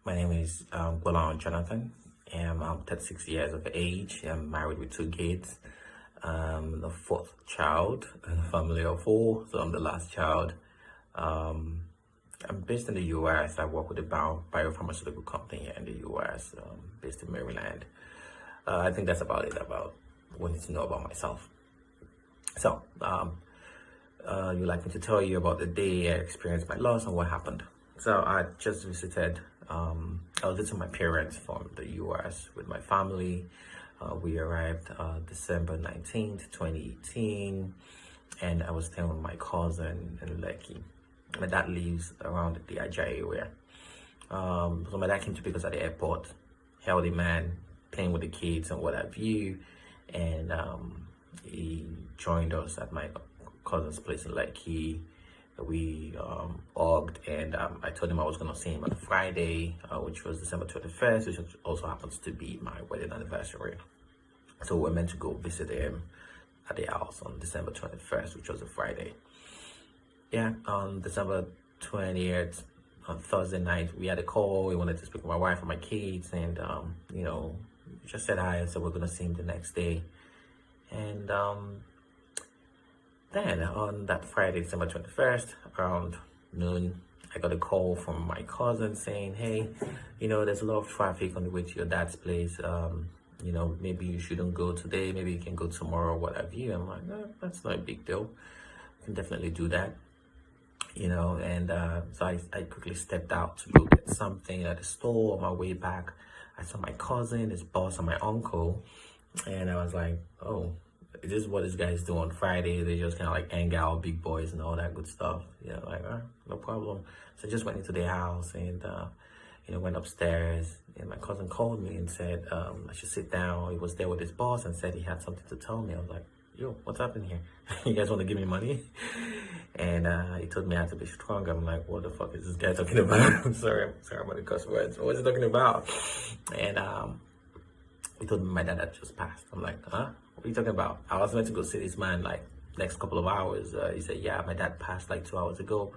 My name is Ghulam Jonathan. I'm 36 years of age. I'm married with two kids. The fourth child in a family of four, so I'm the last child. Um, I'm based in the US. I work with a biopharmaceutical company here in the US, based in Maryland. I think that's about it about what you need to know about myself. So, you'd like me to tell you about the day I experienced my loss and what happened. So I just visited, I was visiting my parents from the US with my family. We arrived December 19th, 2018, and I was staying with my cousin in Lekki. My dad lives around the Ajay area. So my dad came to pick us at the airport, healthy man, playing with the kids and what have you. And he joined us at my cousin's place in Lekki. We hugged, and I told him I was going to see him on Friday, which was December 21st, which also happens to be my wedding anniversary. So we're meant to go visit him at the house on December 21st, which was a Friday. Yeah, on December 20th, on Thursday night, we had a call. We wanted to speak with my wife and my kids, and just said hi and said we're going to see him the next day. And then on that Friday, December 21st, around noon, I got a call from my cousin saying, hey, there's a lot of traffic on the way to your dad's place. Maybe you shouldn't go today. Maybe you can go tomorrow or what have you. I'm like, no, that's not a big deal. I can definitely do that. And so I quickly stepped out to go get something at the store. On my way back, I saw my cousin, his boss, and my uncle. And I was like, oh, this is what these guys do on Friday. They just kind of like hang out, big boys and all that good stuff. No problem. So I just went into their house and, went upstairs. And my cousin called me and said I should sit down. He was there with his boss and said he had something to tell me. I was like, yo, what's happening here? You guys want to give me money? And he told me I had to be strong. I'm like, what the fuck is this guy talking about? I'm sorry about the cuss words. What is he talking about? And he told me my dad had just passed. I'm like, huh? What are you talking about? I was meant to go see this man like next couple of hours. He said, yeah, my dad passed like 2 hours ago.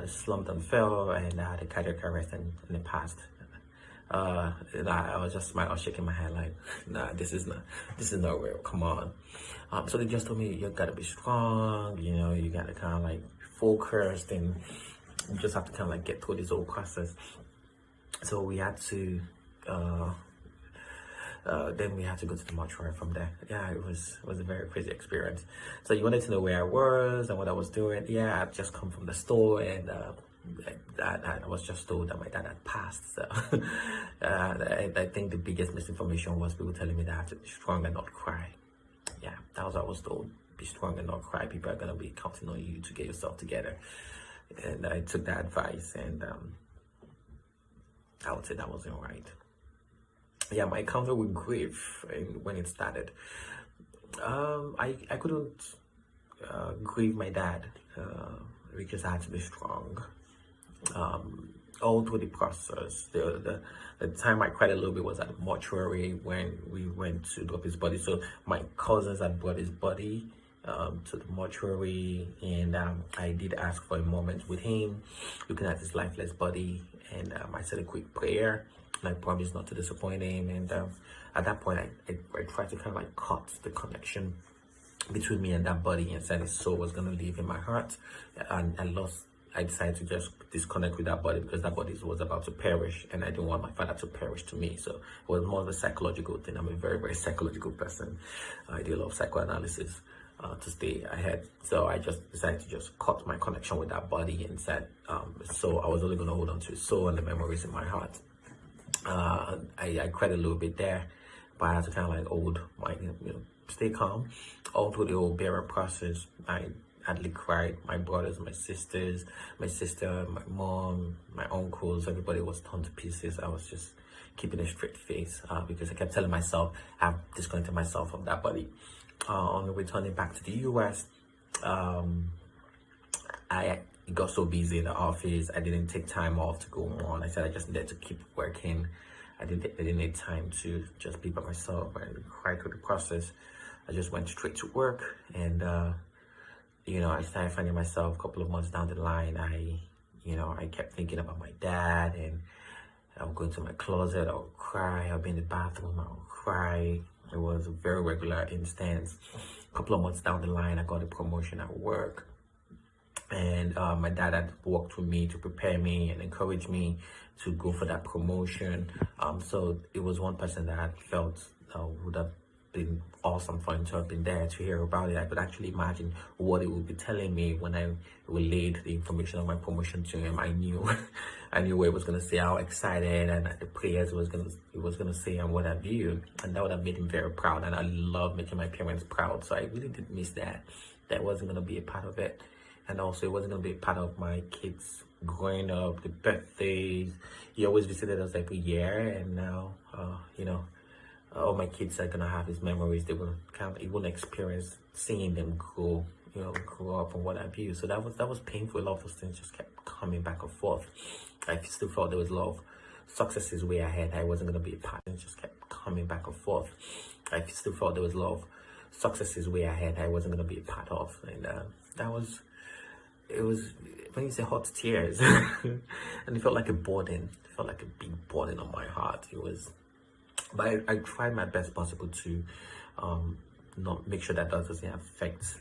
Slumped and fell and I had a cardiac arrest and it passed. And I was just smiling, shaking my head like, nah, this is not real. Come on. So they just told me you gotta be strong. You gotta kind of like focus and you just have to kind of like get through this whole process. So we had to. Then we had to go to the mortuary from there. Yeah, it was a very crazy experience. So you wanted to know where I was and what I was doing. Yeah, I'd just come from the store and I was just told that my dad had passed. So I think the biggest misinformation was people telling me that I have to be strong and not cry. Yeah, that was what I was told. Be strong and not cry. People are going to be counting on you to get yourself together. And I took that advice and I would say that wasn't right. Yeah, my encounter with grief when it started, I couldn't grieve my dad because I had to be strong. All through the process, the time I cried a little bit was at the mortuary when we went to drop his body. So my cousins had brought his body to the mortuary, and I did ask for a moment with him, looking at his lifeless body, and I said a quick prayer. And I promised not to disappoint him. And at that point, I tried to kind of like cut the connection between me and that body and said his soul was going to live in my heart. And I decided to just disconnect with that body because that body was about to perish and I didn't want my father to perish to me. So it was more of a psychological thing. I'm a very, very psychological person. I do a lot of psychoanalysis to stay ahead. So I just decided to just cut my connection with that body and said, so I was only going to hold on to his soul and the memories in my heart. I cried a little bit there, but I had to kind of like hold my, stay calm. All through the whole burial process, I hardly cried. My brothers, my sisters, my sister, my mom, my uncles, everybody was torn to pieces. I was just keeping a straight face because I kept telling myself I've disconnected myself from that body. On returning back to the US, I got so busy in the office. I didn't take time off to go on. I said I just needed to keep working. I didn't need time to just be by myself and cry through the process. I just went straight to work, and I started finding myself a couple of months down the line. I kept thinking about my dad, and I'll go into my closet, I'll cry, I'll be in the bathroom, I'll cry. It was a very regular instance. A couple of months down the line, I got a promotion at work, and my dad had worked with me to prepare me and encourage me to go for that promotion. So it was one person that I felt would have been awesome for him to have been there to hear about it. I could actually imagine what it would be telling me when I relayed the information of my promotion to him. I knew I knew what it was gonna say, how excited, and the prayers it was gonna say, and what have you. And that would have made him very proud, and I love making my parents proud. So I really did miss that. That wasn't gonna be a part of it. And also it wasn't gonna be a part of my kids growing up, the birthdays. He always visited us every year, and now all my kids are gonna have his memories. They will he won't experience seeing them grow up and what have you. So that was painful. A lot of those things just kept coming back and forth. I still felt there was a lot of successes way ahead. I wasn't gonna be a part. It just kept coming back and forth. I still felt there was a lot of successes way ahead. I wasn't gonna be a part of, and it was, when you say hot tears, and it felt like a burden. It felt like a big burden on my heart. It was. But I tried my best possible to not make sure that doesn't affect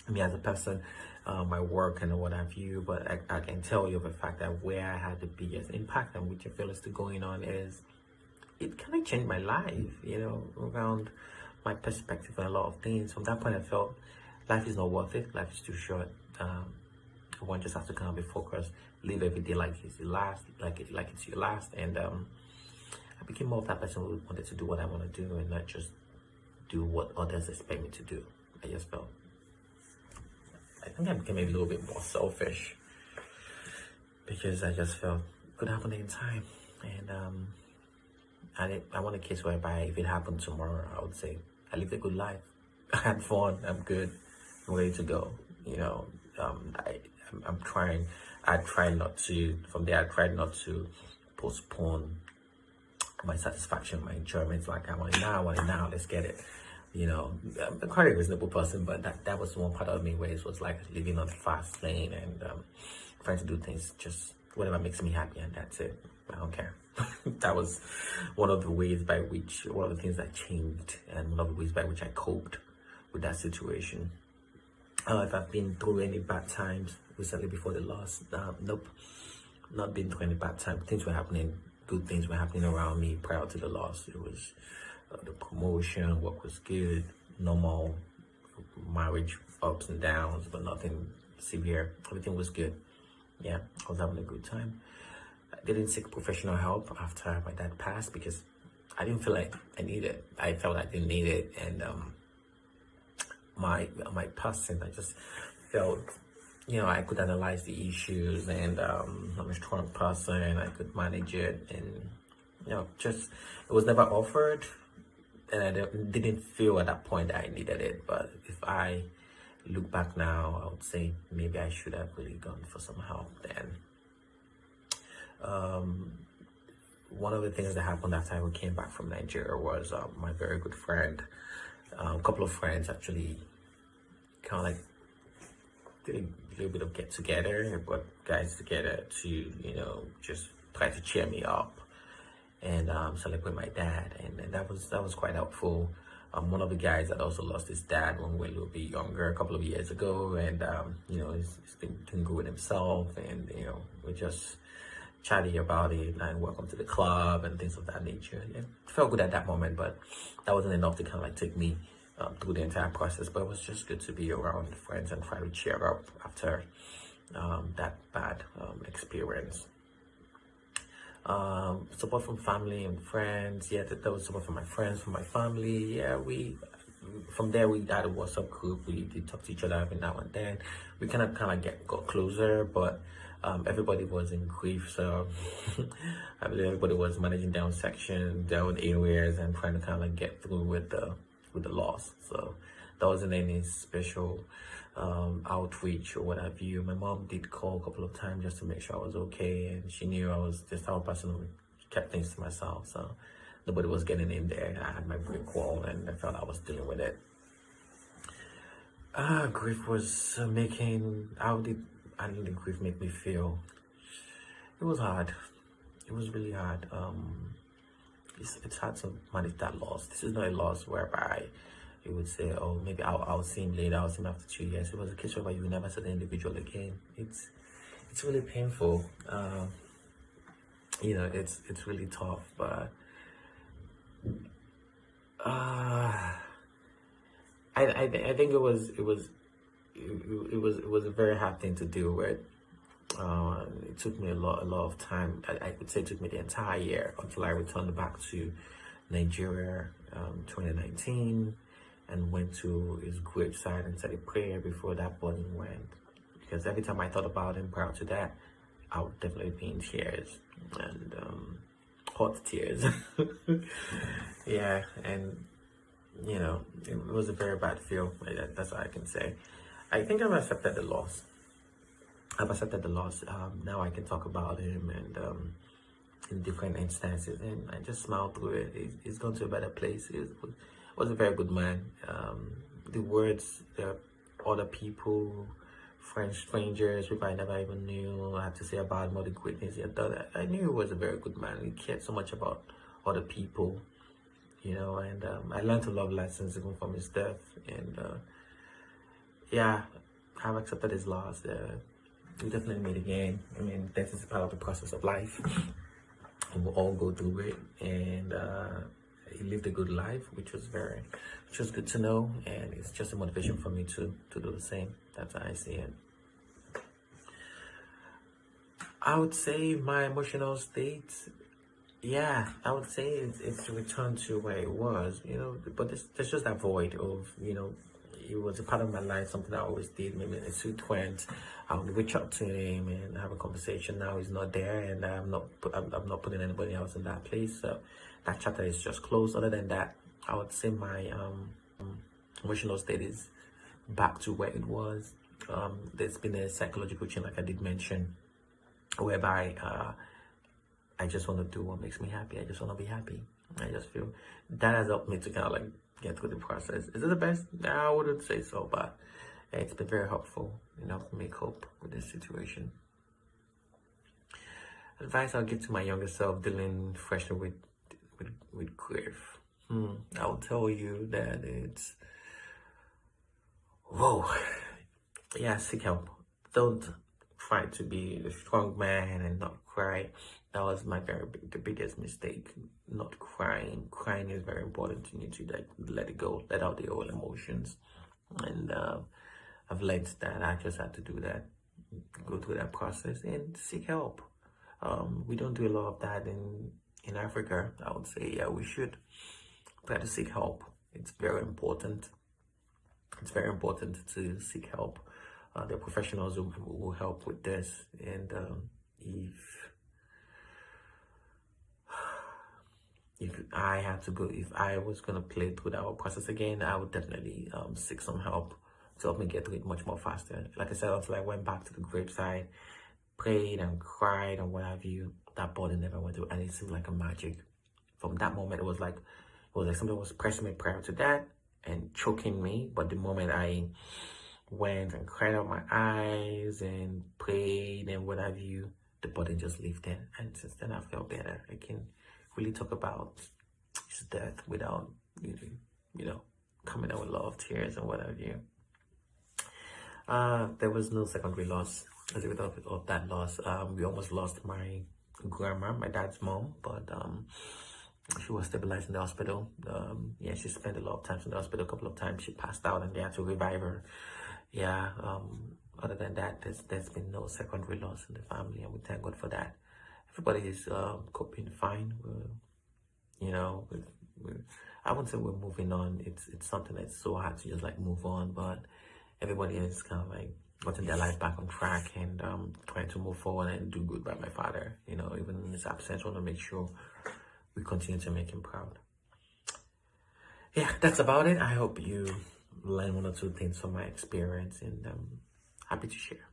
me as a person, my work and what have you. But I can tell you of the fact that where I had the biggest impact and which I feel is still going on is it kind of changed my life, around my perspective on a lot of things. From that point, I felt life is not worth it. Life is too short. One just has to kind of be focused, live every day like it's your last, like it's your last, and I became more of that person who wanted to do what I want to do and not just do what others expect me to do. I just felt, I think I became maybe a little bit more selfish because I just felt it could happen anytime. And I want a case whereby if it happened tomorrow, I would say, I lived a good life. I had fun, I'm good, I'm ready to go. I'm trying, from there I tried not to postpone my satisfaction, my enjoyment. Like I want it now, let's get it. I'm quite a reasonable person, but that was one part of me where it was like living on the fast lane and trying to do things just whatever makes me happy, and that's it. I don't care. That was one of the things that changed, and one of the ways by which I coped with that situation. If I've been through any bad times recently before the loss, nope, not been through any bad times. Things were happening. Good things were happening around me prior to the loss. It was the promotion, work was good, normal marriage ups and downs, but nothing severe. Everything was good. Yeah, I was having a good time. I didn't seek professional help after my dad passed because I didn't feel like I needed it. I felt I didn't need it, and my person, I just felt I could analyze the issues, and I'm a strong person. I could manage it, and just it was never offered, and I didn't feel at that point that I needed it. But if I look back now, I would say maybe I should have really gone for some help then. One of the things that happened after I came back from Nigeria was my very good friend, a couple of friends actually kind of like did a little bit of get together, brought guys together to just try to cheer me up and celebrate my dad, and that was quite helpful. One of the guys that also lost his dad when we were a little bit younger, a couple of years ago, and he's been doing good with himself, and we just chatty about it and welcome to the club and things of that nature. It felt good at that moment, but that wasn't enough to kind of like take me through the entire process. But it was just good to be around friends and try to cheer up after that bad experience. Support from family and friends. Yeah, there was support from my friends, from my family. Yeah, from there we had a WhatsApp group. We did talk to each other every now and then. We kind of got closer, but everybody was in grief, so I believe everybody was managing their own section, their own areas, and trying to kind of get through with the loss. So there wasn't any special outreach or what have you. My mom did call a couple of times just to make sure I was okay, and she knew I was just how a person who kept things to myself, so nobody was getting in there. I had my brick wall, and I felt I was dealing with it. Grief was how did the grief make me feel? It was hard. it was really hard. It's hard to manage that loss. This is not a loss whereby you would say, oh, maybe I'll see him later, I'll see him after 2 years. It was a case where you will never see the individual again. It's really painful. It's really tough, but I think it was a very hard thing to deal with. It took me a lot of time. I could say it took me the entire year until I returned back to Nigeria, 2019, and went to his graveside and said a prayer before that body went. Because every time I thought about him prior to that, I would definitely be in tears, and hot tears. Yeah, and it was a very bad feel. That's all I can say. I think I've accepted the loss. Now I can talk about him, and in different instances, and I just smile through it. He's gone to a better place. He was a very good man. The words that other people, French strangers, people I never even knew, I had to say about him, all the greatness he had done. I knew he was a very good man. He cared so much about other people, and I learned a lot of lessons even from his death. And yeah, I've accepted his loss. We definitely made a gain. I mean, death is part of the process of life. We'll all go through it, and he lived a good life, which was good to know, and it's just a motivation for me to do the same. That's how I see it. I would say my emotional state, yeah, I would say it's returned to where it was, but there's just that void of, it was a part of my life, something I always did. Maybe in a suit went, I would reach out to him and have a conversation. Now he's not there, and I'm not putting anybody else in that place. So that chapter is just closed. Other than that, I would say my emotional state is back to where it was. There's been a psychological change, like I did mention, whereby I just want to do what makes me happy. I just want to be happy. I just feel that has helped me to kind of like get through the process. Is it the best? No, I wouldn't say so, but it's been very helpful, to make hope with this situation. Advice I'll give to my younger self dealing freshly with grief. I will tell you that it's seek help. Don't try to be a strong man and not cry. That was the biggest mistake. Not crying. Crying is very important. You need to let it go, let out the old emotions. And I've learned that I just had to do that, go through that process and seek help. We don't do a lot of that in Africa. I would say, yeah, we should try to seek help. It's very important. It's very important to seek help. There are professionals who will help with this, and if I was gonna play through that whole process again, I would definitely seek some help to help me get through it much more faster. Like I said, until I went back to the graveside, prayed and cried and what have you, that body never went through, and it seemed like a magic. From that moment, it was like somebody was pressing me prior to that and choking me, but the moment I went and cried out my eyes and prayed and what have you, the body just lifted, and since then I felt better. I can really talk about his death without coming out with a lot of tears and what have you. There was no secondary loss as a result of that loss. We almost lost my grandma, my dad's mom, but she was stabilized in the hospital. She spent a lot of time in the hospital. A couple of times she passed out and they had to revive her. Other than that, there's been no secondary loss in the family, and we thank God for that. Everybody is coping fine. I wouldn't say we're moving on. It's something that's so hard to just like move on, but everybody is kind of like getting their life back on track and trying to move forward and do good by my father. Even in his absence, I want to make sure we continue to make him proud. Yeah, that's about it. I hope you learn one or two things from my experience, and happy to share.